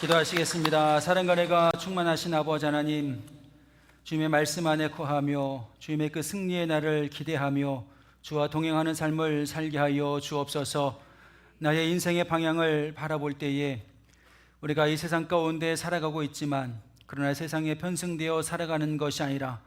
기도하시겠습니다. 사랑과 은혜가 충만하신 아버지 하나님, 주님의 말씀 안에 거하며 주님의 그 승리의 날을 기대하며 주와 동행하는 삶을 살게 하여 주옵소서. 나의 인생의 방향을 바라볼 때에 우리가 이 세상 가운데 살아가고 있지만, 그러나 세상에 편승되어 살아가는 것이 아니라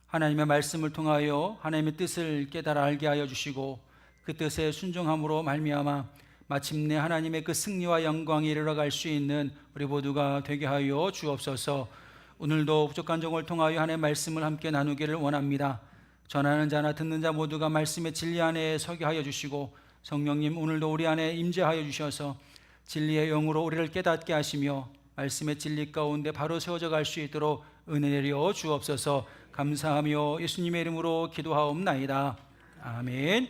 하나님의 말씀을 통하여 하나님의 뜻을 깨달아 알게 하여 주시고, 그 뜻에 순종함으로 말미암아 마침내 하나님의 그 승리와 영광에 이르러갈 수 있는 우리 모두가 되게 하여 주옵소서. 오늘도 부족한 종을 통하여 하나님의 말씀을 함께 나누기를 원합니다. 전하는 자나 듣는 자 모두가 말씀의 진리 안에 서게 하여 주시고, 성령님 오늘도 우리 안에 임재하여 주셔서 진리의 영으로 우리를 깨닫게 하시며 말씀의 진리 가운데 바로 세워져 갈 수 있도록 은혜 내려 주옵소서. 감사하며 예수님의 이름으로 기도하옵나이다. 아멘.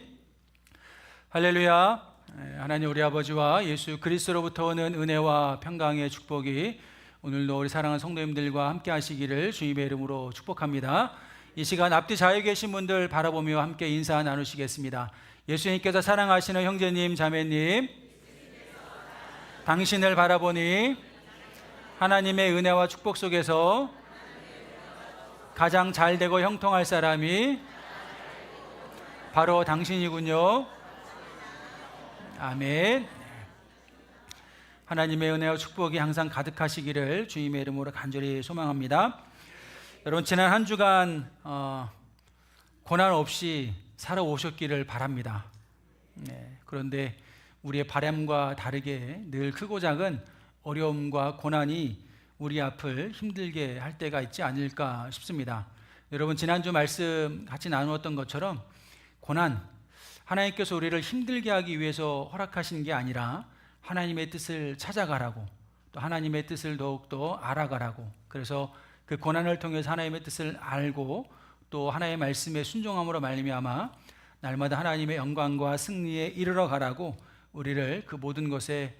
할렐루야. 하나님 우리 아버지와 예수 그리스도로부터 오는 은혜와 평강의 축복이 오늘도 우리 사랑하는 성도님들과 함께 하시기를 주님의 이름으로 축복합니다. 이 시간 앞뒤 자유에 계신 분들 바라보며 함께 인사 나누시겠습니다. 예수님께서 사랑하시는 형제님 자매님, 당신을 바라보니 하나님의 은혜와 축복 속에서 가장 잘되고 형통할 사람이 바로 당신이군요. 아멘. 하나님의 은혜와 축복이 항상 가득하시기를 주님의 이름으로 간절히 소망합니다. 여러분, 지난 한 주간 고난 없이 살아오셨기를 바랍니다. 그런데 우리의 바람과 다르게 늘 크고 작은 어려움과 고난이 우리 앞을 힘들게 할 때가 있지 않을까 싶습니다. 여러분, 지난주 말씀 같이 나누었던 것처럼 고난, 하나님께서 우리를 힘들게 하기 위해서 허락하신 게 아니라 하나님의 뜻을 찾아가라고, 또 하나님의 뜻을 더욱더 알아가라고, 그래서 그 고난을 통해서 하나님의 뜻을 알고 또 하나님의 말씀에 순종함으로 말미암아 날마다 하나님의 영광과 승리에 이르러 가라고 우리를 그 모든 것에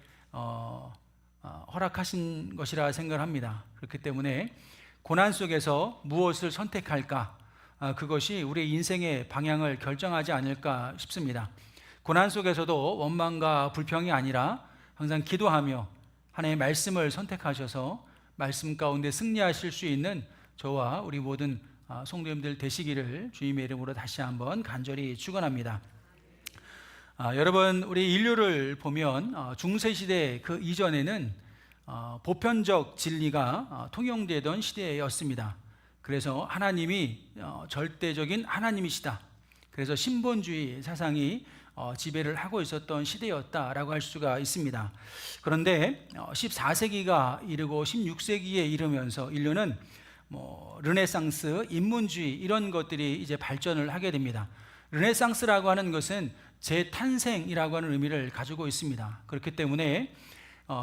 허락하신 것이라 생각합니다. 그렇기 때문에 고난 속에서 무엇을 선택할까, 그것이 우리의 인생의 방향을 결정하지 않을까 싶습니다. 고난 속에서도 원망과 불평이 아니라 항상 기도하며 하나님의 말씀을 선택하셔서 말씀 가운데 승리하실 수 있는 저와 우리 모든 성도님들 되시기를 주님의 이름으로 다시 한번 간절히 축원합니다. 여러분, 우리 인류를 보면 중세시대 그 이전에는 보편적 진리가 통용되던 시대였습니다. 그래서 하나님이 절대적인 하나님이시다. 그래서 신본주의 사상이 지배를 하고 있었던 시대였다라고 할 수가 있습니다. 그런데 14세기가 이르고 16세기에 이르면서 인류는 르네상스, 인문주의 이런 것들이 이제 발전을 하게 됩니다. 르네상스라고 하는 것은 재탄생이라고 하는 의미를 가지고 있습니다. 그렇기 때문에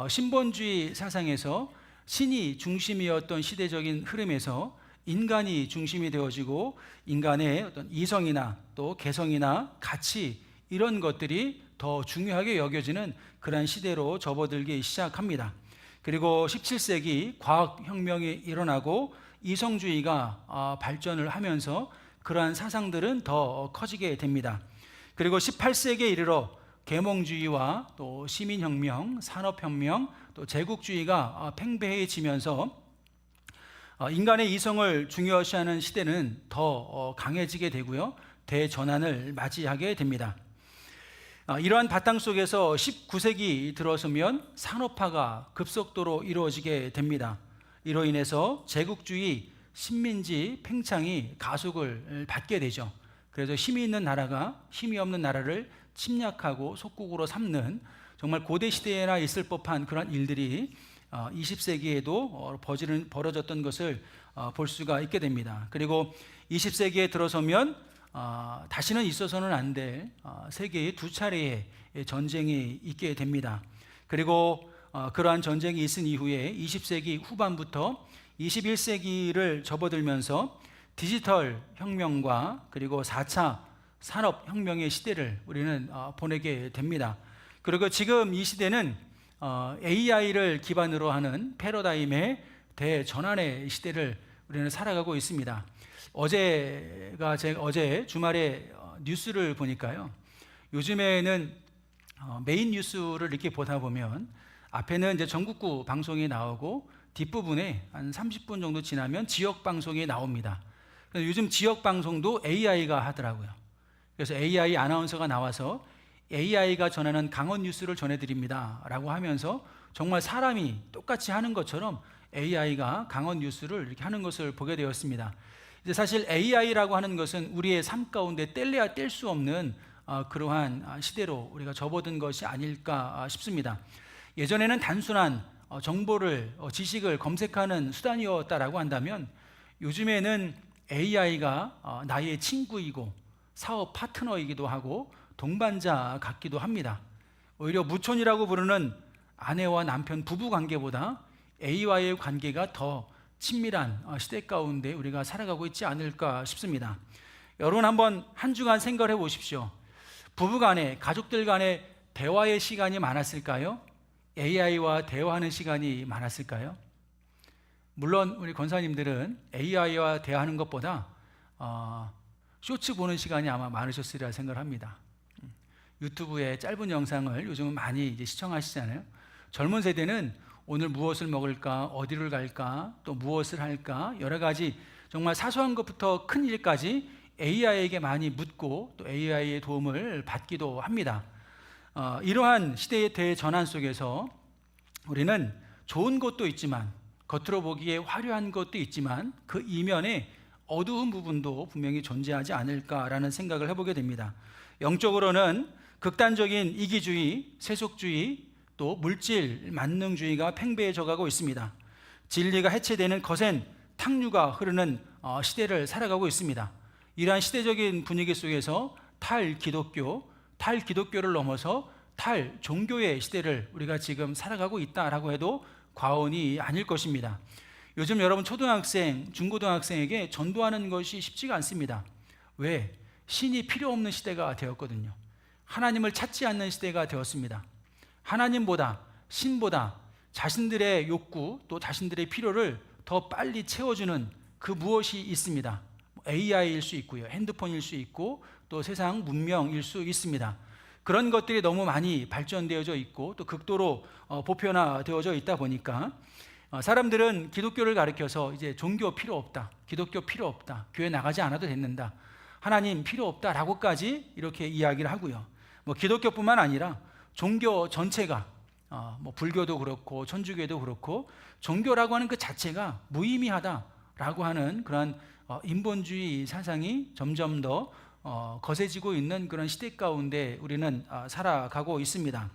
신본주의 사상에서 신이 중심이었던 시대적인 흐름에서 인간이 중심이 되어지고 인간의 어떤 이성이나 또 개성이나 가치 이런 것들이 더 중요하게 여겨지는 그러한 시대로 접어들기 시작합니다. 그리고 17세기 과학혁명이 일어나고 이성주의가 발전을 하면서 그러한 사상들은 더 커지게 됩니다. 그리고 18세기에 이르러 계몽주의와 또 시민혁명, 산업혁명, 또 제국주의가 팽배해지면서 인간의 이성을 중요시하는 시대는 더 강해지게 되고요, 대전환을 맞이하게 됩니다. 이러한 바탕 속에서 19세기 들어서면 산업화가 급속도로 이루어지게 됩니다. 이로 인해서 제국주의, 식민지 팽창이 가속을 받게 되죠. 그래서 힘이 있는 나라가 힘이 없는 나라를 침략하고 속국으로 삼는 정말 고대 시대에나 있을 법한 그런 일들이 20세기에도 벌어졌던 것을 볼 수가 있게 됩니다. 그리고 20세기에 들어서면 다시는 있어서는 안 될 세계의 두 차례의 전쟁이 있게 됩니다. 그리고 그러한 전쟁이 있은 이후에 20세기 후반부터 21세기를 접어들면서 디지털 혁명과 그리고 4차 산업혁명의 시대를 우리는 보내게 됩니다. 그리고 지금 이 시대는 AI를 기반으로 하는 패러다임의 대전환의 시대를 우리는 살아가고 있습니다. 제가 어제 주말에 뉴스를 보니까요, 요즘에는 메인 뉴스를 이렇게 보다 보면 앞에는 이제 전국구 방송이 나오고 뒷부분에 한 30분 정도 지나면 지역 방송이 나옵니다. 요즘 지역 방송도 AI가 하더라고요. 그래서 AI 아나운서가 나와서 AI가 전하는 강원 뉴스를 전해드립니다 라고 하면서 정말 사람이 똑같이 하는 것처럼 AI가 강원 뉴스를 이렇게 하는 것을 보게 되었습니다. 이제 사실 AI라고 하는 것은 우리의 삶 가운데 뗄래야 뗄 수 없는 그러한 시대로 우리가 접어든 것이 아닐까 싶습니다. 예전에는 단순한 정보를 지식을 검색하는 수단이었다라고 한다면 요즘에는 AI가 나의 친구이고 사업 파트너이기도 하고 동반자 같기도 합니다. 오히려 무촌이라고 부르는 아내와 남편 부부 관계보다 A와의 관계가 더 친밀한 시대 가운데 우리가 살아가고 있지 않을까 싶습니다. 여러분 한번 한 주간 생각을 해보십시오. 부부 간에 가족들 간에 대화의 시간이 많았을까요? AI와 대화하는 시간이 많았을까요? 물론 우리 권사님들은 AI와 대화하는 것보다 쇼츠 보는 시간이 아마 많으셨으리라 생각을 합니다. 유튜브에 짧은 영상을 요즘은 많이 이제 시청하시잖아요. 젊은 세대는 오늘 무엇을 먹을까, 어디를 갈까, 또 무엇을 할까, 여러 가지 정말 사소한 것부터 큰 일까지 AI에게 많이 묻고 또 AI의 도움을 받기도 합니다. 이러한 시대의 대전환 속에서 우리는 좋은 것도 있지만 겉으로 보기에 화려한 것도 있지만 그 이면에 어두운 부분도 분명히 존재하지 않을까라는 생각을 해보게 됩니다. 영적으로는 극단적인 이기주의, 세속주의, 또 물질 만능주의가 팽배해져 가고 있습니다. 진리가 해체되는 거센 탕류가 흐르는 시대를 살아가고 있습니다. 이러한 시대적인 분위기 속에서 탈기독교를 넘어서 탈종교의 시대를 우리가 지금 살아가고 있다라고 해도 과언이 아닐 것입니다. 요즘 여러분 초등학생, 중고등학생에게 전도하는 것이 쉽지가 않습니다. 왜? 신이 필요 없는 시대가 되었거든요. 하나님을 찾지 않는 시대가 되었습니다. 하나님보다, 신보다 자신들의 욕구 또 자신들의 필요를 더 빨리 채워주는 그 무엇이 있습니다. AI일 수 있고요, 핸드폰일 수 있고 또 세상 문명일 수 있습니다. 그런 것들이 너무 많이 발전되어져 있고 또 극도로 보편화되어져 있다 보니까 사람들은 기독교를 가리켜서 이제 종교 필요 없다, 기독교 필요 없다, 교회 나가지 않아도 된다, 하나님 필요 없다라고까지 이렇게 이야기를 하고요. 기독교뿐만 아니라 종교 전체가 불교도 그렇고 천주교도 그렇고 종교라고 하는 그 자체가 무의미하다라고 하는 그런 인본주의 사상이 점점 더 거세지고 있는 그런 시대 가운데 우리는 살아가고 있습니다.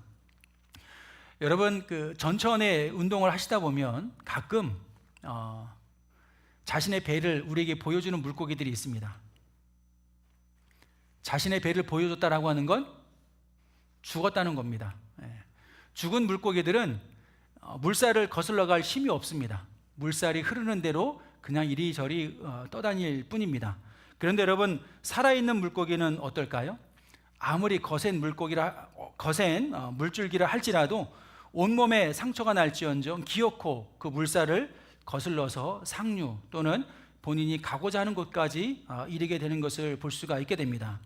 여러분 그 전천의 운동을 하시다 보면 가끔 자신의 배를 우리에게 보여주는 물고기들이 있습니다. 자신의 배를 보여줬다라고 하는 건 죽었다는 겁니다. 죽은 물고기들은 물살을 거슬러 갈 힘이 없습니다. 물살이 흐르는 대로 그냥 이리저리 떠다닐 뿐입니다. 그런데 여러분 살아있는 물고기는 어떨까요? 아무리 거센 물줄기라 할지라도 온몸에 상처가 날지언정 기어코 그 물살을 거슬러서 상류 또는 본인이 가고자 하는 곳까지 이르게 되는 것을 볼 수가 있게 됩니다.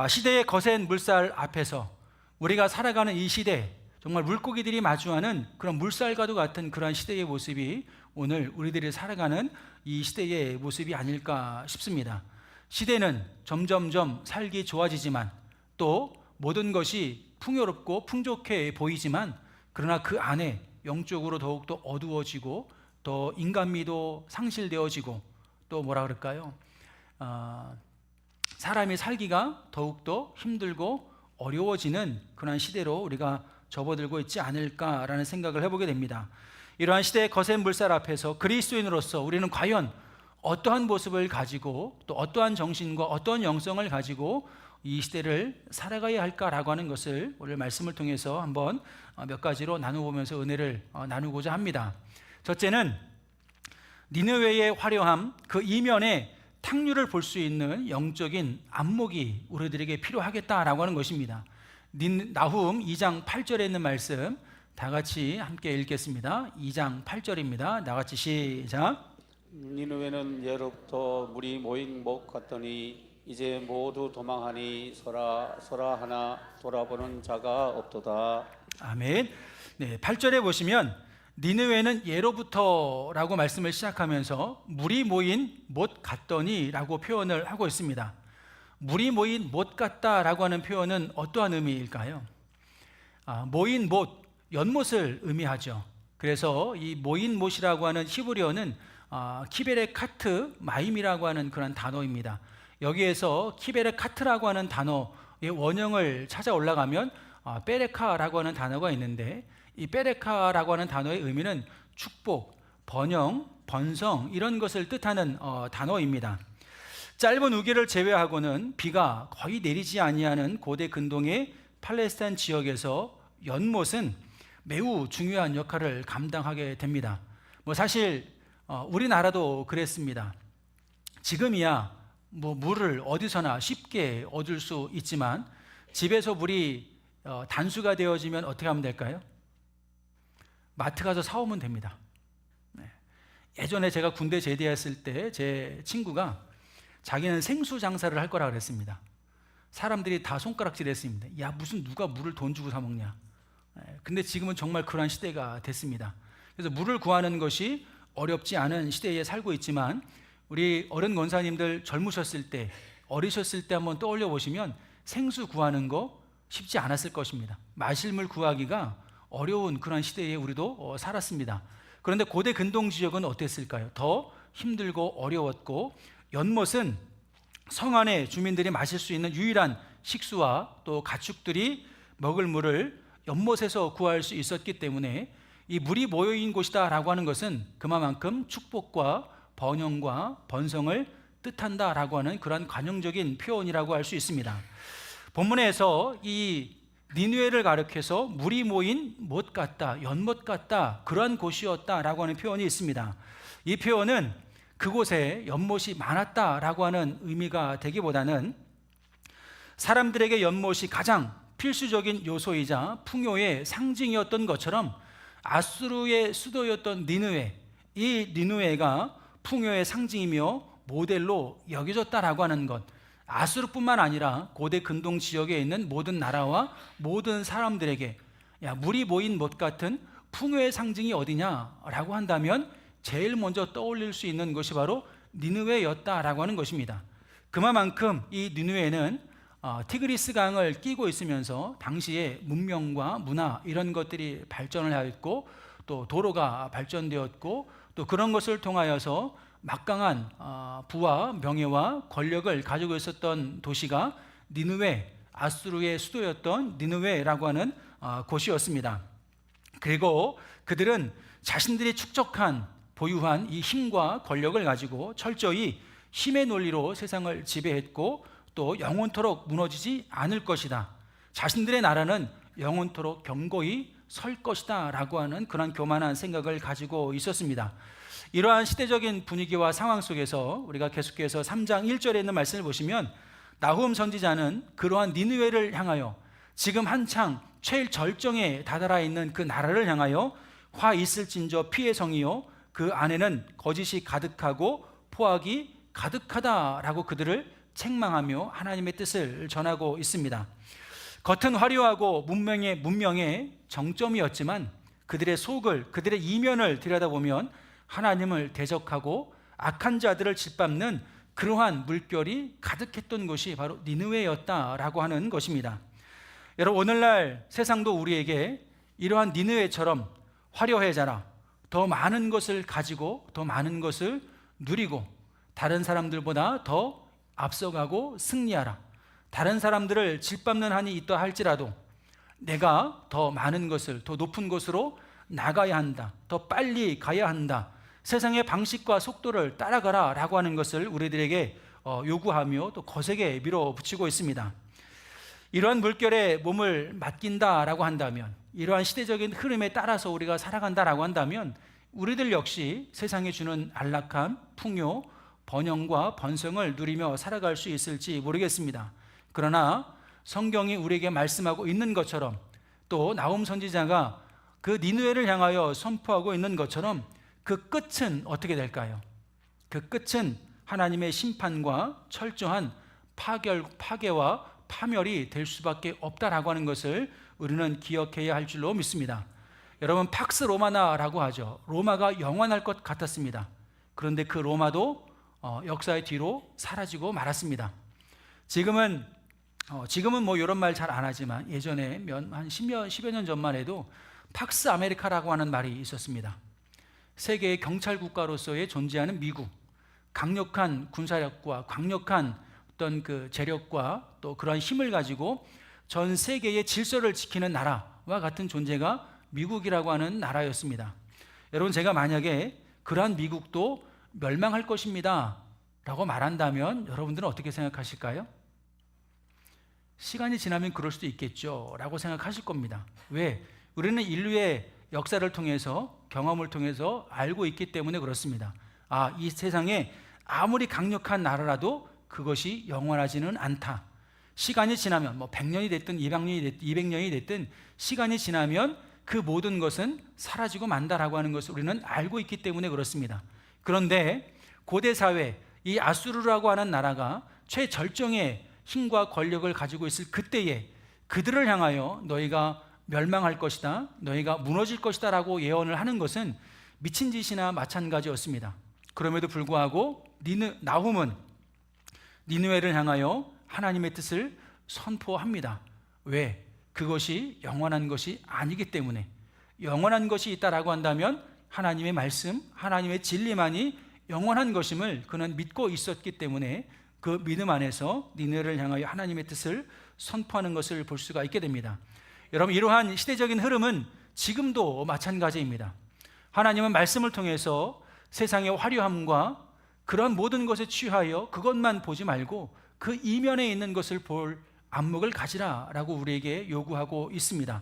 시대의 거센 물살 앞에서 우리가 살아가는 이 시대, 정말 물고기들이 마주하는 그런 물살과도 같은 그런 시대의 모습이 오늘 우리들이 살아가는 이 시대의 모습이 아닐까 싶습니다. 시대는 점점점 살기 좋아지지만 또 모든 것이 풍요롭고 풍족해 보이지만 그러나 그 안에 영적으로 더욱더 어두워지고 더 인간미도 상실되어지고 또 뭐라 그럴까요? 사람이 살기가 더욱더 힘들고 어려워지는 그런 시대로 우리가 접어들고 있지 않을까라는 생각을 해보게 됩니다. 이러한 시대의 거센 물살 앞에서 그리스도인으로서 우리는 과연 어떠한 모습을 가지고 또 어떠한 정신과 어떠한 영성을 가지고 이 시대를 살아가야 할까라고 하는 것을 오늘 말씀을 통해서 한번 몇 가지로 나누어보면서 은혜를 나누고자 합니다. 첫째는 니느웨의 화려함, 그 이면에 탕류를 볼 수 있는 영적인 안목이 우리들에게 필요하겠다라고 하는 것입니다. 나훔 2장 8절에 있는 말씀 다 같이 함께 읽겠습니다. 2장 8절입니다. 다 같이 시작. 니느웨는 예로부터 물이 모인 목 같더니 이제 모두 도망하니 서라 하나 돌아보는 자가 없도다. 아멘. 네, 8절에 보시면 니느웨는 예로부터라고 말씀을 시작하면서 물이 모인 못 갔더니라고 표현을 하고 있습니다. 물이 모인 못 갔다라고 하는 표현은 어떠한 의미일까요? 모인 못, 연못을 의미하죠. 그래서 이 모인 못이라고 하는 히브리어는 키베레 카트 마임이라고 하는 그런 단어입니다. 여기에서 키베레 카트라고 하는 단어의 원형을 찾아 올라가면 베레카라고 하는 단어가 있는데, 이 베레카라고 하는 단어의 의미는 축복, 번영, 번성 이런 것을 뜻하는 단어입니다. 짧은 우기를 제외하고는 비가 거의 내리지 아니하는 고대 근동의 팔레스타인 지역에서 연못은 매우 중요한 역할을 감당하게 됩니다. 사실 우리나라도 그랬습니다. 지금이야 물을 어디서나 쉽게 얻을 수 있지만 집에서 물이 단수가 되어지면 어떻게 하면 될까요? 마트 가서 사오면 됩니다. 예전에 제가 군대 제대했을 때 제 친구가 자기는 생수 장사를 할 거라 그랬습니다. 사람들이 다 손가락질했습니다. 야, 무슨 누가 물을 돈 주고 사 먹냐. 근데 지금은 정말 그러한 시대가 됐습니다. 그래서 물을 구하는 것이 어렵지 않은 시대에 살고 있지만, 우리 어른 권사님들 젊으셨을 때, 어리셨을 때 한번 떠올려 보시면 생수 구하는 거 쉽지 않았을 것입니다. 마실 물 구하기가 어려운 그런 시대에 우리도 살았습니다. 그런데 고대 근동 지역은 어땠을까요? 더 힘들고 어려웠고, 연못은 성 안에 주민들이 마실 수 있는 유일한 식수와 또 가축들이 먹을 물을 연못에서 구할 수 있었기 때문에 이 물이 모여있는 곳이다 라고 하는 것은 그만큼 축복과 번영과 번성을 뜻한다라고 하는 그런 관용적인 표현이라고 할 수 있습니다. 본문에서 이 니느웨를 가리켜서 물이 모인 못 같다, 연못 같다, 그러한 곳이었다라고 하는 표현이 있습니다. 이 표현은 그곳에 연못이 많았다라고 하는 의미가 되기보다는 사람들에게 연못이 가장 필수적인 요소이자 풍요의 상징이었던 것처럼 아수르의 수도였던 니느웨, 이 니느웨가 풍요의 상징이며 모델로 여겨졌다라고 하는 것, 아수르뿐만 아니라 고대 근동 지역에 있는 모든 나라와 모든 사람들에게 물이 모인 못 같은 풍요의 상징이 어디냐라고 한다면 제일 먼저 떠올릴 수 있는 것이 바로 니느웨였다라고 하는 것입니다. 그만큼 이 니느웨는 티그리스 강을 끼고 있으면서 당시에 문명과 문화 이런 것들이 발전을 하였고, 또 도로가 발전되었고, 또 그런 것을 통하여서 막강한 부와 명예와 권력을 가지고 있었던 도시가 니느웨, 아수르의 수도였던 니느웨라고 하는 곳이었습니다. 그리고 그들은 자신들이 축적한 보유한 이 힘과 권력을 가지고 철저히 힘의 논리로 세상을 지배했고, 또 영원토록 무너지지 않을 것이다, 자신들의 나라는 영원토록 견고히 설 것이다 라고 하는 그런 교만한 생각을 가지고 있었습니다. 이러한 시대적인 분위기와 상황 속에서 우리가 계속해서 3장 1절에 있는 말씀을 보시면 나훔 선지자는 그러한 니느웨를 향하여 지금 한창 최절정에 다다라 있는 그 나라를 향하여 화 있을진저 피의 성이요 그 안에는 거짓이 가득하고 포악이 가득하다라고 그들을 책망하며 하나님의 뜻을 전하고 있습니다. 겉은 화려하고 문명의 정점이었지만 그들의 속을, 그들의 이면을 들여다보면 하나님을 대적하고 악한 자들을 짓밟는 그러한 물결이 가득했던 곳이 바로 니느웨였다라고 하는 것입니다. 여러분, 오늘날 세상도 우리에게 이러한 니느웨처럼 화려해져라, 더 많은 것을 가지고 더 많은 것을 누리고 다른 사람들보다 더 앞서가고 승리하라, 다른 사람들을 짓밟는 한이 있다 할지라도 내가 더 많은 것을, 더 높은 곳으로 나가야 한다, 더 빨리 가야 한다, 세상의 방식과 속도를 따라가라 라고 하는 것을 우리들에게 요구하며 또 거세게 밀어붙이고 있습니다. 이러한 물결에 몸을 맡긴다라고 한다면, 이러한 시대적인 흐름에 따라서 우리가 살아간다라고 한다면 우리들 역시 세상에 주는 안락함, 풍요, 번영과 번성을 누리며 살아갈 수 있을지 모르겠습니다. 그러나 성경이 우리에게 말씀하고 있는 것처럼, 또 나훔 선지자가 그 니느웨를 향하여 선포하고 있는 것처럼 그 끝은 어떻게 될까요? 그 끝은 하나님의 심판과 철저한 파괴와 파멸이 될 수밖에 없다라고 하는 것을 우리는 기억해야 할 줄로 믿습니다. 여러분 팍스 로마나라고 하죠. 로마가 영원할 것 같았습니다. 그런데 그 로마도 역사의 뒤로 사라지고 말았습니다. 지금은 뭐 이런 말 잘 안 하지만 예전에 한 10여 년 전만 해도 팍스 아메리카라고 하는 말이 있었습니다. 세계의 경찰 국가로서의 존재하는 미국, 강력한 군사력과 강력한 어떤 그 재력과 또 그러한 힘을 가지고 전 세계의 질서를 지키는 나라와 같은 존재가 미국이라고 하는 나라였습니다. 여러분, 제가 만약에 그러한 미국도 멸망할 것입니다 라고 말한다면 여러분들은 어떻게 생각하실까요? 시간이 지나면 그럴 수도 있겠죠 라고 생각하실 겁니다. 왜? 우리는 인류의 역사를 통해서, 경험을 통해서 알고 있기 때문에 그렇습니다. 이 세상에 아무리 강력한 나라라도 그것이 영원하지는 않다. 시간이 지나면 뭐 100년이 됐든 200년이 됐든 시간이 지나면 그 모든 것은 사라지고 만다라고 하는 것을 우리는 알고 있기 때문에 그렇습니다. 그런데 고대 사회, 이 아수르라고 하는 나라가 최절정의 힘과 권력을 가지고 있을 그때에 그들을 향하여 너희가 멸망할 것이다, 너희가 무너질 것이다 라고 예언을 하는 것은 미친 짓이나 마찬가지였습니다. 그럼에도 불구하고 나훔은 니느웨를 향하여 하나님의 뜻을 선포합니다. 왜? 그것이 영원한 것이 아니기 때문에. 영원한 것이 있다라고 한다면 하나님의 말씀, 하나님의 진리만이 영원한 것임을 그는 믿고 있었기 때문에 그 믿음 안에서 니느웨를 향하여 하나님의 뜻을 선포하는 것을 볼 수가 있게 됩니다. 여러분, 이러한 시대적인 흐름은 지금도 마찬가지입니다. 하나님은 말씀을 통해서 세상의 화려함과 그런 모든 것에 취하여 그것만 보지 말고 그 이면에 있는 것을 볼 안목을 가지라라고 우리에게 요구하고 있습니다.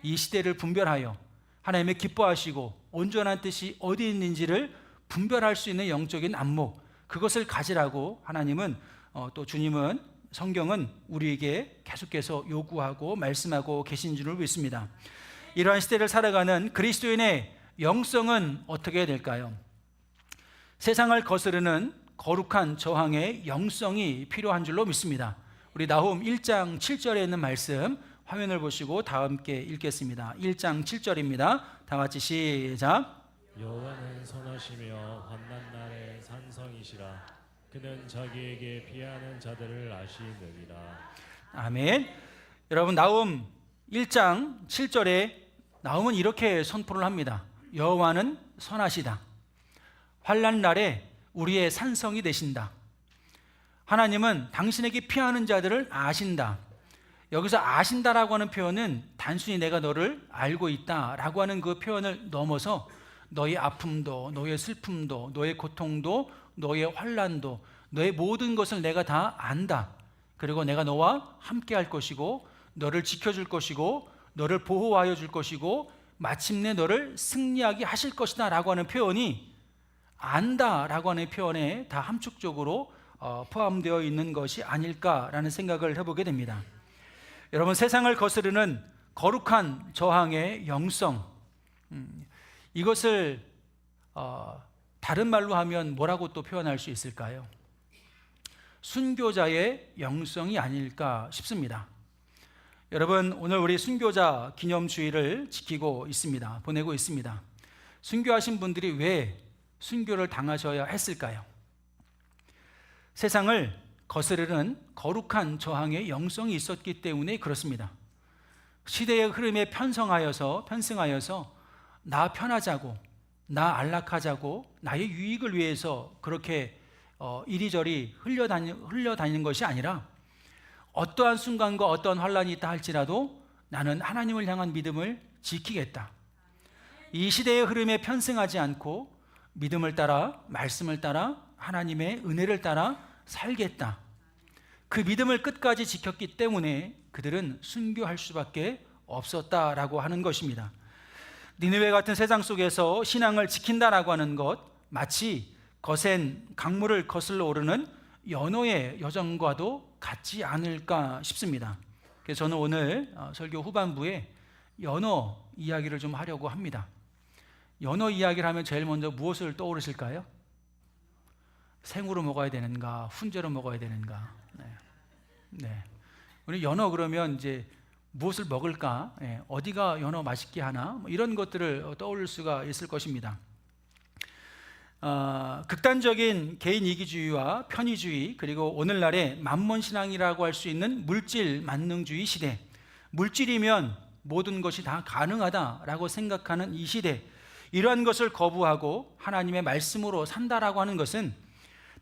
이 시대를 분별하여 하나님의 기뻐하시고 온전한 뜻이 어디 있는지를 분별할 수 있는 영적인 안목, 그것을 가지라고 하나님은 또 주님은, 성경은 우리에게 계속해서 요구하고 말씀하고 계신 줄을 믿습니다. 이러한 시대를 살아가는 그리스도인의 영성은 어떻게 될까요? 세상을 거스르는 거룩한 저항의 영성이 필요한 줄로 믿습니다. 우리 나훔 1장 7절에 있는 말씀 화면을 보시고 다 함께 읽겠습니다. 1장 7절입니다. 다 같이 시작. 여호와는 선하시며 환난 날에 산성이시라. 그는 자기에게 피하는 자들을 아시느니라. 아멘. 여러분, 나훔 1장 7절에 나훔은 이렇게 선포를 합니다. 여호와는 선하시다. 환난 날에 우리의 산성이 되신다. 하나님은 당신에게 피하는 자들을 아신다. 여기서 아신다라고 하는 표현은 단순히 내가 너를 알고 있다라고 하는 그 표현을 넘어서 너의 아픔도, 너의 슬픔도, 너의 고통도, 너의 환난도, 너의 모든 것을 내가 다 안다. 그리고 내가 너와 함께 할 것이고 너를 지켜줄 것이고 너를 보호하여 줄 것이고 마침내 너를 승리하게 하실 것이다 라고 하는 표현이 안다라고 하는 표현에 다 함축적으로 포함되어 있는 것이 아닐까라는 생각을 해보게 됩니다. 여러분, 세상을 거스르는 거룩한 저항의 영성, 이것을 다른 말로 하면 뭐라고 또 표현할 수 있을까요? 순교자의 영성이 아닐까 싶습니다. 여러분, 오늘 우리 순교자 기념주의를 지키고 있습니다. 보내고 있습니다. 순교하신 분들이 왜 순교를 당하셔야 했을까요? 세상을 거스르는 거룩한 저항의 영성이 있었기 때문에 그렇습니다. 시대의 흐름에 편승하여서 나 편하자고, 나 안락하자고, 나의 유익을 위해서 그렇게 이리저리 흘려다니는 것이 아니라 어떠한 순간과 어떠한 환란이 있다 할지라도 나는 하나님을 향한 믿음을 지키겠다. 이 시대의 흐름에 편승하지 않고 믿음을 따라, 말씀을 따라, 하나님의 은혜를 따라 살겠다. 그 믿음을 끝까지 지켰기 때문에 그들은 순교할 수밖에 없었다라고 하는 것입니다. 니느웨 같은 세상 속에서 신앙을 지킨다라고 하는 것, 마치 거센 강물을 거슬러 오르는 연호의 여정과도 같지 않을까 싶습니다. 그래서 저는 오늘 설교 후반부에 연호 이야기를 좀 하려고 합니다. 연어 이야기를 하면 제일 먼저 무엇을 떠오르실까요? 생으로 먹어야 되는가, 훈제로 먹어야 되는가? 네. 우리 연어 그러면 이제 무엇을 먹을까? 어디가 연어 맛있게 하나? 뭐 이런 것들을 떠올릴 수가 있을 것입니다. 극단적인 개인 이기주의와 편의주의, 그리고 오늘날의 만몬신앙이라고 할 수 있는 물질 만능주의 시대, 물질이면 모든 것이 다 가능하다라고 생각하는 이 시대, 이러한 것을 거부하고 하나님의 말씀으로 산다라고 하는 것은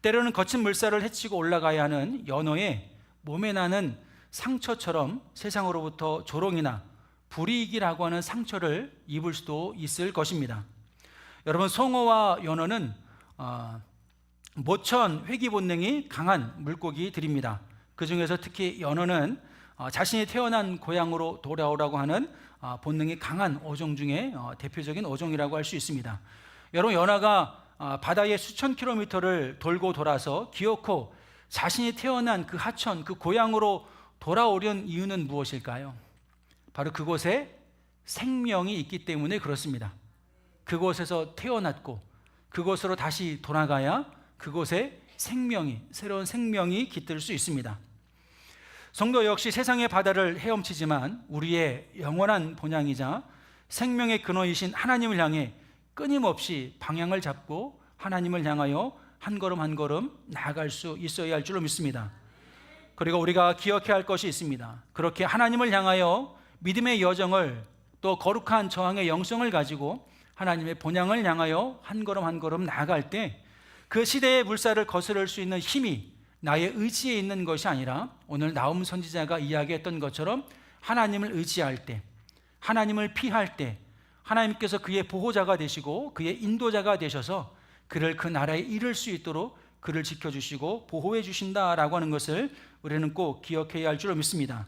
때로는 거친 물살을 헤치고 올라가야 하는 연어의 몸에 나는 상처처럼 세상으로부터 조롱이나 불이익이라고 하는 상처를 입을 수도 있을 것입니다. 여러분, 송어와 연어는 모천 회귀 본능이 강한 물고기들입니다. 그 중에서 특히 연어는 자신이 태어난 고향으로 돌아오라고 하는 본능이 강한 어종 중에 대표적인 어종이라고 할 수 있습니다. 여러분, 연어가 바다의 수천 킬로미터를 돌고 돌아서 기어코 자신이 태어난 그 하천, 그 고향으로 돌아오려는 이유는 무엇일까요? 바로 그곳에 생명이 있기 때문에 그렇습니다. 그곳에서 태어났고 그곳으로 다시 돌아가야 그곳에 새로운 생명이 깃들 수 있습니다. 성도 역시 세상의 바다를 헤엄치지만 우리의 영원한 본향이자 생명의 근원이신 하나님을 향해 끊임없이 방향을 잡고 하나님을 향하여 한 걸음 한 걸음 나아갈 수 있어야 할 줄로 믿습니다. 그리고 우리가 기억해야 할 것이 있습니다. 그렇게 하나님을 향하여 믿음의 여정을, 또 거룩한 저항의 영성을 가지고 하나님의 본향을 향하여 한 걸음 한 걸음 나아갈 때 그 시대의 물살을 거스를 수 있는 힘이 나의 의지에 있는 것이 아니라 오늘 나움 선지자가 이야기했던 것처럼 하나님을 의지할 때, 하나님을 피할 때 하나님께서 그의 보호자가 되시고 그의 인도자가 되셔서 그를 그 나라에 이를 수 있도록 그를 지켜주시고 보호해 주신다라고 하는 것을 우리는 꼭 기억해야 할 줄로 믿습니다.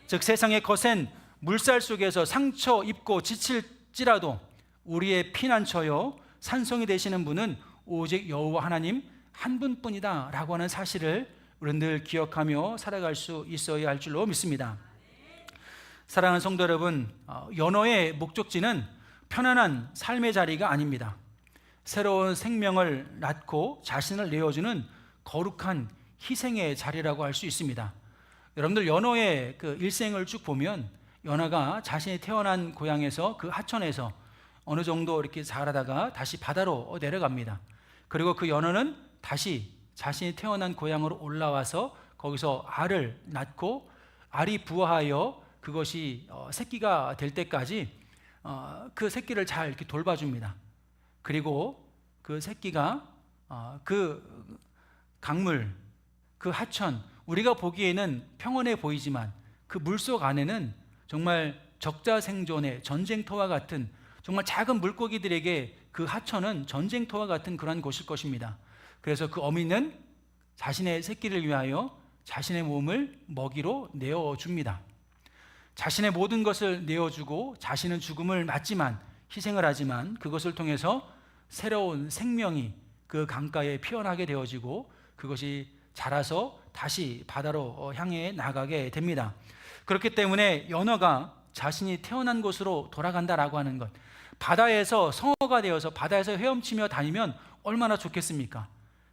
즉, 세상의 거센 물살 속에서 상처 입고 지칠지라도 우리의 피난처요 산성이 되시는 분은 오직 여호와 하나님 한 분뿐이다 라고 하는 사실을 우리는 늘 기억하며 살아갈 수 있어야 할 줄로 믿습니다. 사랑하는 성도 여러분, 연어의 목적지는 편안한 삶의 자리가 아닙니다. 새로운 생명을 낳고 자신을 내어주는 거룩한 희생의 자리라고 할 수 있습니다. 여러분들, 연어의 그 일생을 쭉 보면 연어가 자신이 태어난 고향에서 그 하천에서 어느 정도 이렇게 자라다가 다시 바다로 내려갑니다. 그리고 그 연어는 다시 자신이 태어난 고향으로 올라와서 거기서 알을 낳고 알이 부화하여 그것이 새끼가 될 때까지 그 새끼를 잘 이렇게 돌봐줍니다. 그리고 그 새끼가 그 강물, 그 하천, 우리가 보기에는 평온해 보이지만 그 물속 안에는 정말 적자생존의 전쟁터와 같은, 정말 작은 물고기들에게 그 하천은 전쟁터와 같은 그런 곳일 것입니다. 그래서 그 어미는 자신의 새끼를 위하여 자신의 몸을 먹이로 내어줍니다. 자신의 모든 것을 내어주고 자신은 죽음을 맞지만, 희생을 하지만 그것을 통해서 새로운 생명이 그 강가에 피어나게 되어지고 그것이 자라서 다시 바다로 향해 나가게 됩니다. 그렇기 때문에 연어가 자신이 태어난 곳으로 돌아간다라고 하는 것, 바다에서 성어가 되어서 바다에서 헤엄치며 다니면 얼마나 좋겠습니까?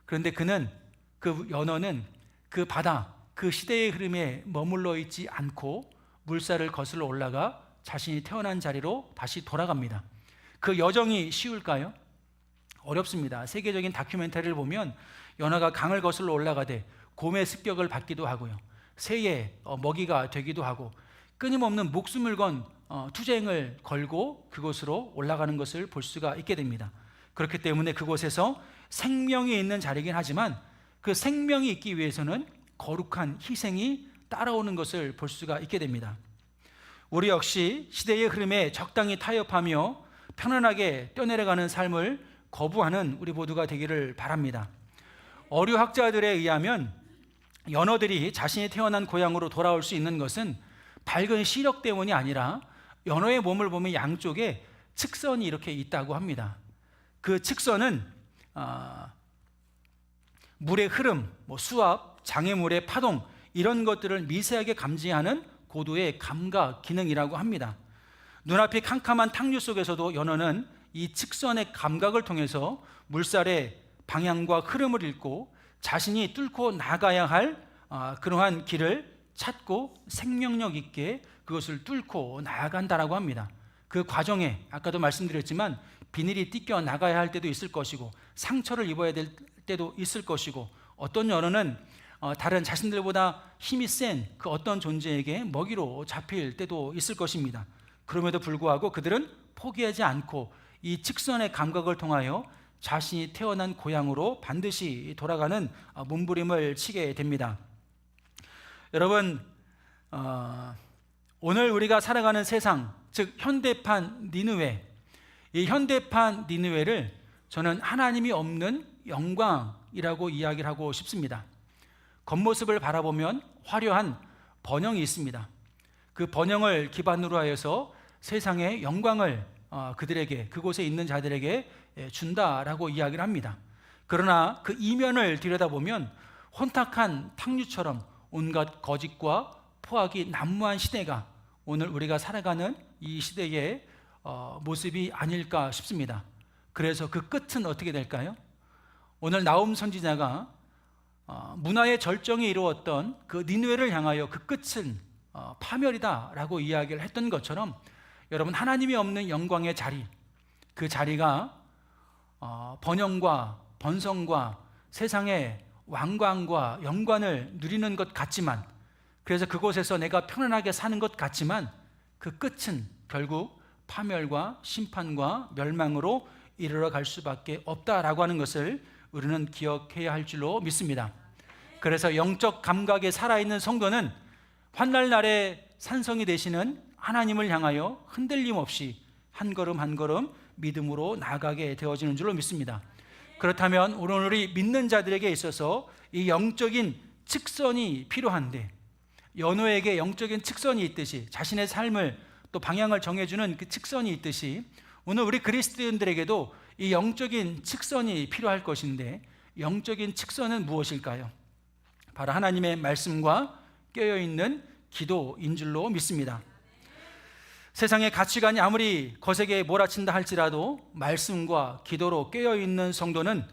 그런데 그 연어는 그 바다, 그 시대의 흐름에 머물러 있지 않고 물살을 거슬러 올라가 자신이 태어난 자리로 다시 돌아갑니다. 그 여정이 쉬울까요? 어렵습니다. 세계적인 다큐멘터리를 보면 연어가 강을 거슬러 올라가되 곰의 습격을 받기도 하고요, 새의 먹이가 되기도 하고 끊임없는 목숨을 건 투쟁을 걸고 그곳으로 올라가는 것을 볼 수가 있게 됩니다. 그렇기 때문에 그곳에서 생명이 있는 자리이긴 하지만 그 생명이 있기 위해서는 거룩한 희생이 따라오는 것을 볼 수가 있게 됩니다. 우리 역시 시대의 흐름에 적당히 타협하며 편안하게 뛰어내려가는 삶을 거부하는 우리 모두가 되기를 바랍니다. 어류학자들에 의하면 연어들이 자신이 태어난 고향으로 돌아올 수 있는 것은 밝은 시력 때문이 아니라 연어의 몸을 보면 양쪽에 측선이 이렇게 있다고 합니다. 그 측선은 물의 흐름, 수압, 장애물의 파동, 이런 것들을 미세하게 감지하는 고도의 감각 기능이라고 합니다. 눈앞이 캄캄한 탕류 속에서도 연어는 이 측선의 감각을 통해서 물살의 방향과 흐름을 읽고 자신이 뚫고 나가야 할 그러한 길을 찾고 생명력 있게 그것을 뚫고 나아간다라고 합니다. 그 과정에 아까도 말씀드렸지만 비닐이 뜯겨 나가야 할 때도 있을 것이고 상처를 입어야 될 때도 있을 것이고 어떤 여론은 다른 자신들보다 힘이 센 그 어떤 존재에게 먹이로 잡힐 때도 있을 것입니다. 그럼에도 불구하고 그들은 포기하지 않고 이 직선의 감각을 통하여 자신이 태어난 고향으로 반드시 돌아가는 몸부림을 치게 됩니다. 여러분, 오늘 우리가 살아가는 세상, 즉 현대판 니느웨, 이 현대판 니느웨를 저는 하나님이 없는 영광이라고 이야기를 하고 싶습니다. 겉모습을 바라보면 화려한 번영이 있습니다. 그 번영을 기반으로 하여서 세상의 영광을 그들에게, 그곳에 있는 자들에게 준다라고 이야기를 합니다. 그러나 그 이면을 들여다보면 혼탁한 탕류처럼 온갖 거짓과 포악이 난무한 시대가 오늘 우리가 살아가는 이 시대의 모습이 아닐까 싶습니다. 그래서 그 끝은 어떻게 될까요? 오늘 나움 선지자가 문화의 절정에 이루었던 그 니느웨를 향하여 그 끝은 파멸이다라고 이야기를 했던 것처럼 여러분, 하나님이 없는 영광의 자리, 그 자리가 번영과 번성과 세상의 왕관과 영광을 누리는 것 같지만, 그래서 그곳에서 내가 편안하게 사는 것 같지만 그 끝은 결국 파멸과 심판과 멸망으로 이르러 갈 수밖에 없다라고 하는 것을 우리는 기억해야 할 줄로 믿습니다. 그래서 영적 감각에 살아있는 성도는 환난날의 산성이 되시는 하나님을 향하여 흔들림 없이 한 걸음 한 걸음 믿음으로 나아가게 되어지는 줄로 믿습니다. 그렇다면 오늘 우리 믿는 자들에게 있어서 이 영적인 측선이 필요한데, 연호에게 영적인 측선이 있듯이 자신의 삶을 또 방향을 정해주는 그 측선이 있듯이 오늘 우리 그리스도인들에게도 이 영적인 측선이 필요할 것인데, 영적인 측선은 무엇일까요? 바로 하나님의 말씀과 깨어있는 기도인 줄로 믿습니다. 세상의 가치관이 아무리 거세게 몰아친다 할지라도 말씀과 기도로 깨어있는 성도는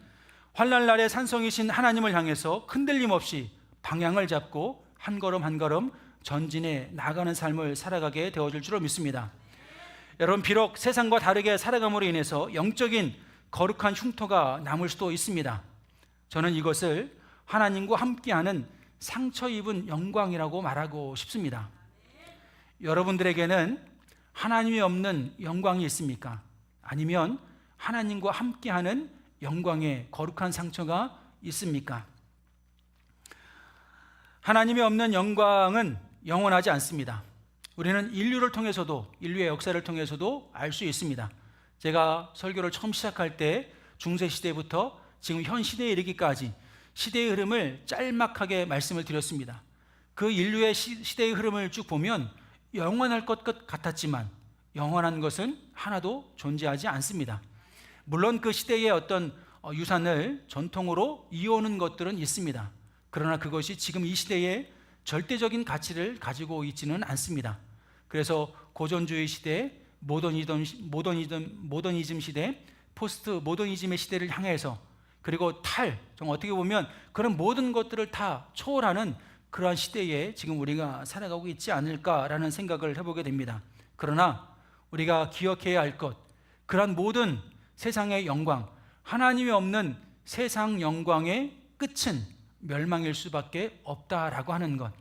환난날의 산성이신 하나님을 향해서 흔들림 없이 방향을 잡고 한 걸음 한 걸음 전진해 나가는 삶을 살아가게 되어질 줄로 믿습니다. 여러분, 비록 세상과 다르게 살아감으로 인해서 영적인 거룩한 흉터가 남을 수도 있습니다. 저는 이것을 하나님과 함께하는 상처 입은 영광이라고 말하고 싶습니다. 여러분들에게는 하나님이 없는 영광이 있습니까? 아니면 하나님과 함께하는 영광의 거룩한 상처가 있습니까? 하나님이 없는 영광은 영원하지 않습니다. 우리는 인류를 통해서도, 인류의 역사를 통해서도 알 수 있습니다. 제가 설교를 처음 시작할 때 중세시대부터 지금 현 시대에 이르기까지 시대의 흐름을 짤막하게 말씀을 드렸습니다. 그 인류의 시대의 흐름을 쭉 보면 영원할 것 같았지만 영원한 것은 하나도 존재하지 않습니다. 물론 그 시대의 어떤 유산을 전통으로 이어오는 것들은 있습니다. 그러나 그것이 지금 이 시대의 절대적인 가치를 가지고 있지는 않습니다. 그래서 고전주의 시대, 모더니즘 시대, 포스트 모더니즘의 시대를 향해서, 그리고 어떻게 보면 그런 모든 것들을 다 초월하는 그러한 시대에 지금 우리가 살아가고 있지 않을까라는 생각을 해보게 됩니다. 그러나 우리가 기억해야 할 것, 그러한 모든 세상의 영광, 하나님이 없는 세상 영광의 끝은 멸망일 수밖에 없다라고 하는 것,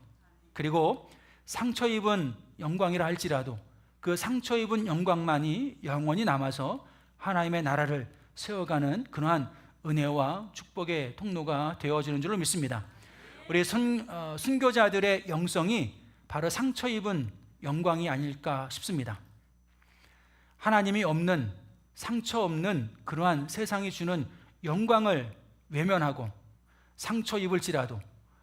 그리고 상처 입은 영광이라 할지라도 그 상처 입은 영광만이 영원히 남아서 하나님의 나라를 세워가는 그러한 은혜와 축복의 통로가 되어지는 줄로 믿습니다. 우리 순교자들의 영성이 바로 상처 입은 영광이 아닐까 싶습니다. 하나님이 없는, 상처 없는 그러한 세상이 주는 영광을 외면하고 상처 입을지라도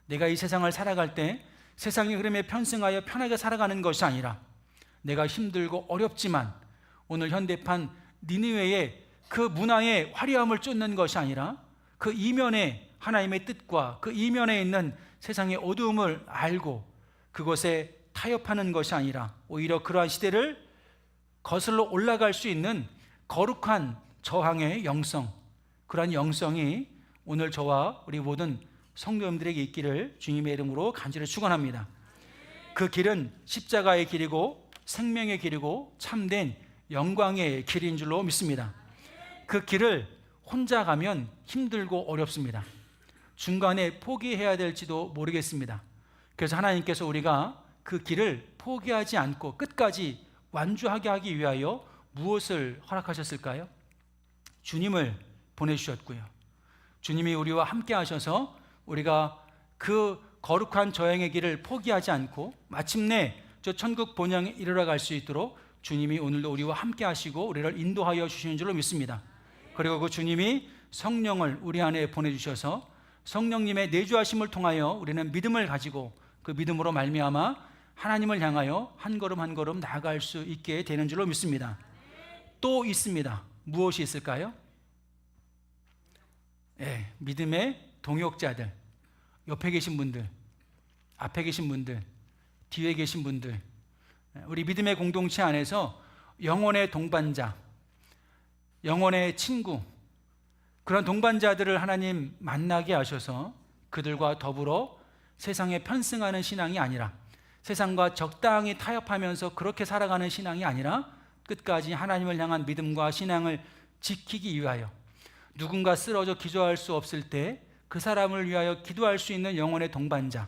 내가 이 세상을 살아갈 때 세상의 흐름에 편승하여 편하게 살아가는 것이 아니라 내가 힘들고 어렵지만 오늘 현대판 니느웨의 그 문화의 화려함을 쫓는 것이 아니라 그 이면에 하나님의 뜻과 그 이면에 있는 세상의 어두움을 알고 그것에 타협하는 것이 아니라 오히려 그러한 시대를 거슬러 올라갈 수 있는 거룩한 저항의 영성, 그러한 영성이 오늘 저와 우리 모든 성도님들에게 있기를 주님의 이름으로 간절히 축원합니다. 그 길은 십자가의 길이고 생명의 길이고 참된 영광의 길인 줄로 믿습니다. 그 길을 혼자 가면 힘들고 어렵습니다. 중간에 포기해야 될지도 모르겠습니다. 그래서 하나님께서 우리가 그 길을 포기하지 않고 끝까지 완주하게 하기 위하여 무엇을 허락하셨을까요? 주님을 보내주셨고요. 주님이 우리와 함께 하셔서 우리가 그 거룩한 저행의 길을 포기하지 않고 마침내 저 천국 본향에 이르러갈 수 있도록 주님이 오늘도 우리와 함께 하시고 우리를 인도하여 주시는 줄로 믿습니다. 그리고 그 주님이 성령을 우리 안에 보내주셔서 성령님의 내주하심을 통하여 우리는 믿음을 가지고 그 믿음으로 말미암아 하나님을 향하여 한 걸음 한 걸음 나아갈 수 있게 되는 줄로 믿습니다. 또 있습니다. 무엇이 있을까요? 믿음의 동역자들, 옆에 계신 분들, 앞에 계신 분들, 뒤에 계신 분들, 우리 믿음의 공동체 안에서 영혼의 동반자, 영혼의 친구, 그런 동반자들을 하나님 만나게 하셔서 그들과 더불어 세상에 편승하는 신앙이 아니라, 세상과 적당히 타협하면서 그렇게 살아가는 신앙이 아니라 끝까지 하나님을 향한 믿음과 신앙을 지키기 위하여 누군가 쓰러져 기도할 수 없을 때 그 사람을 위하여 기도할 수 있는 영혼의 동반자,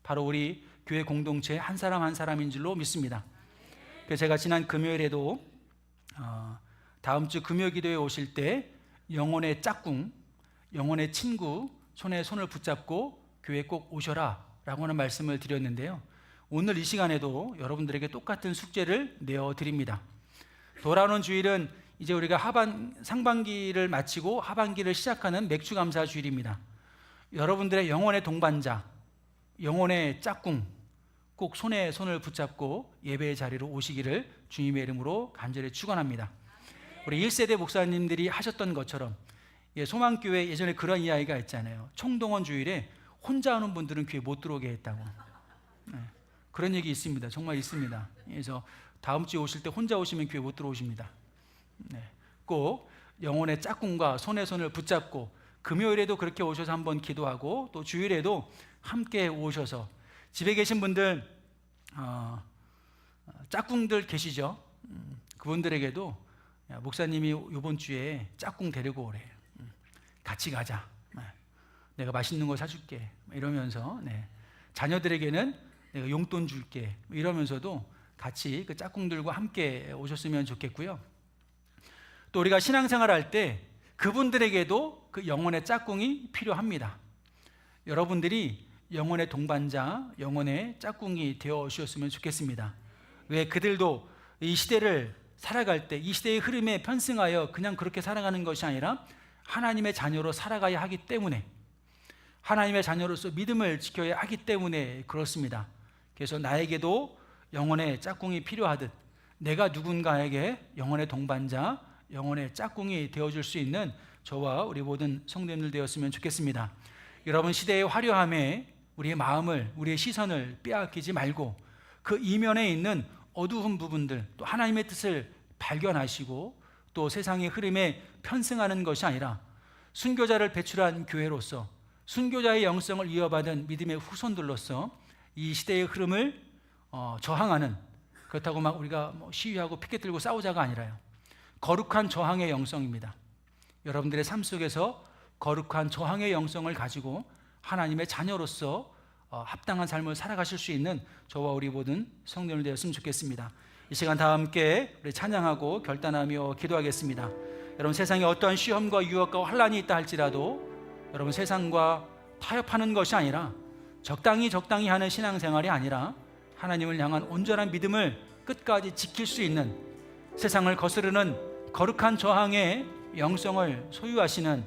바로 우리 교회 공동체 한 사람 한 사람인 줄로 믿습니다. 그래서 제가 지난 금요일에도 다음 주 금요 기도에 오실 때 영혼의 짝꿍, 영혼의 친구 손에 손을 붙잡고 교회에 꼭 오셔라 라고 하는 말씀을 드렸는데요. 오늘 이 시간에도 여러분들에게 똑같은 숙제를 내어드립니다. 돌아오는 주일은 이제 우리가 상반기를 마치고 하반기를 시작하는 맥주감사 주일입니다. 여러분들의 영혼의 동반자, 영혼의 짝꿍 꼭 손에 손을 붙잡고 예배의 자리로 오시기를 주님의 이름으로 간절히 축원합니다. 우리 1세대 목사님들이 하셨던 것처럼 소망교회 예전에 그런 이야기가 있잖아요. 총동원 주일에 혼자 오는 분들은 교회 못 들어오게 했다고. 그런 얘기 있습니다. 정말 있습니다. 그래서 다음 주에 오실 때 혼자 오시면 교회 못 들어오십니다. 꼭 영혼의 짝꿍과 손에 손을 붙잡고 금요일에도 그렇게 오셔서 한번 기도하고 또 주일에도 함께 오셔서 집에 계신 분들 짝꿍들 계시죠? 그분들에게도 목사님이 이번 주에 짝꿍 데리고 오래. 같이 가자. 내가 맛있는 거 사줄게. 이러면서 자녀들에게는 내가 용돈 줄게. 이러면서도 같이 그 짝꿍들과 함께 오셨으면 좋겠고요. 또 우리가 신앙생활 할 때 그분들에게도 그 영혼의 짝꿍이 필요합니다. 여러분들이 영혼의 동반자, 영혼의 짝꿍이 되어 주셨으면 좋겠습니다. 왜 그들도 이 시대를 살아갈 때 이 시대의 흐름에 편승하여 그냥 그렇게 살아가는 것이 아니라 하나님의 자녀로 살아가야 하기 때문에, 하나님의 자녀로서 믿음을 지켜야 하기 때문에 그렇습니다. 그래서 나에게도 영혼의 짝꿍이 필요하듯 내가 누군가에게 영혼의 동반자, 영혼의 짝꿍이 되어줄 수 있는 저와 우리 모든 성도님들 되었으면 좋겠습니다. 여러분, 시대의 화려함에 우리의 마음을, 우리의 시선을 빼앗기지 말고 그 이면에 있는 어두운 부분들, 또 하나님의 뜻을 발견하시고 또 세상의 흐름에 편승하는 것이 아니라 순교자를 배출한 교회로서, 순교자의 영성을 이어받은 믿음의 후손들로서 이 시대의 흐름을 저항하는, 그렇다고 막 우리가 시위하고 피켓 들고 싸우자가 아니라요, 거룩한 저항의 영성입니다. 여러분들의 삶 속에서 거룩한 저항의 영성을 가지고 하나님의 자녀로서 합당한 삶을 살아가실 수 있는 저와 우리 모든 성도들 되었으면 좋겠습니다. 이 시간 다 함께 우리 찬양하고 결단하며 기도하겠습니다. 여러분, 세상에 어떠한 시험과 유혹과 환난이 있다 할지라도 여러분, 세상과 타협하는 것이 아니라 적당히 하는 신앙생활이 아니라 하나님을 향한 온전한 믿음을 끝까지 지킬 수 있는, 세상을 거스르는 거룩한 저항의 영성을 소유하시는,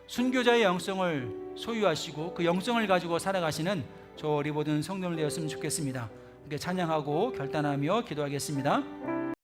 순교자의 영성을 소유하시고 그 영성을 가지고 살아가시는 저 우리 모든 성도들 되었으면 좋겠습니다. 함께 찬양하고 결단하며 기도하겠습니다.